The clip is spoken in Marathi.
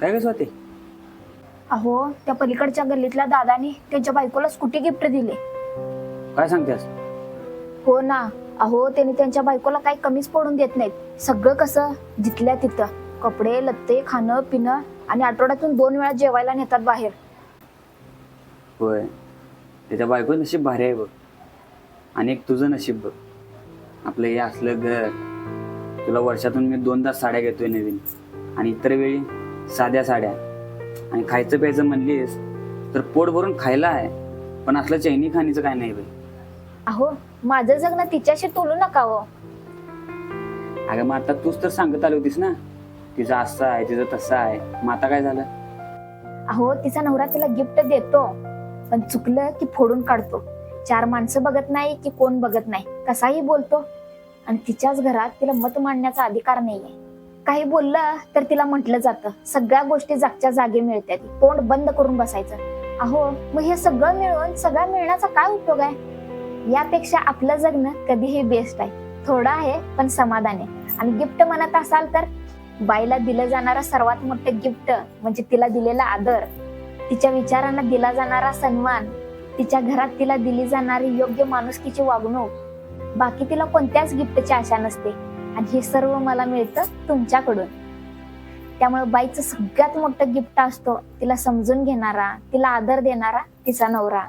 काय कसं होते? अहो, त्या पलीकडच्या गल्लीतल्या दादानी त्यांच्या बायकोला स्कूटी गिफ्ट दिली. काय सांगतेस? हो ना. अहो, त्यांनी त्यांच्या बायकोला काही कमीच पडून देत नाहीत. सगळं कसं जिथल्या तिथं, कपडे लत्ते, खाणं पिणं, आणि आठवड्यातून 2 वेळा जेवायला नेतात बाहेर. होय, त्याच्या बायको नशीब भारी आहे बघ. आणि एक तुझं नशीब बघ, आपलं हे असलं घर. तुला वर्षातून मी 2दा साड्या घेतोय नवीन, आणि इतर वेळी साध्या साड्या. आणि खायचं प्यायचं म्हणलीस तर पोट भरून खायला आहे, पण असलं चैनी खाणीचं काय नाही बाई. अहो, माझं जगणं तिच्याशी तुलू नका हो. अगं मग आता तूच तर सांगत आली होतीस ना, तिचं असं आहे तिचं तसं आहे. मग आता काय झालं? अहो, तिचा नवरा तिला गिफ्ट देतो, पण चुकलं की फोडून काढतो. 4 माणसं बघत नाही की कोण बघत नाही, कसाही बोलतो. आणि तिच्याच घरात तिला मत मांडण्याचा अधिकार नाहीये. काही बोललं तर तिला म्हटलं जातं सगळ्या गोष्टी जागच्या जागी मिळतात, तोंड बंद करून बसायचं. अहो, मग हे सगळं मिळून सगळं मिळण्याचा काय उपयोग आहे? यापेक्षा आपलं जगणं कधीही बेस्ट आहे. थोडं आहे पण समाधान आहे. आणि गिफ्ट म्हणत असाल तर बाईला दिलं जाणारं सर्वात मोठं गिफ्ट म्हणजे तिला दिलेला आदर, तिच्या विचारांना दिला जाणारा सन्मान, तिच्या घरात तिला दिली जाणारी योग्य माणुसकीची वागणूक. बाकी तिला कोणत्याच गिफ्टची आशा नसते, आणि हे सर्व मला मिळतं तुमच्याकडून. त्यामुळे बाईचं सगळ्यात मोठं गिफ्ट असतो तिला समजून घेणारा, तिला आदर देणारा तिचा नवरा.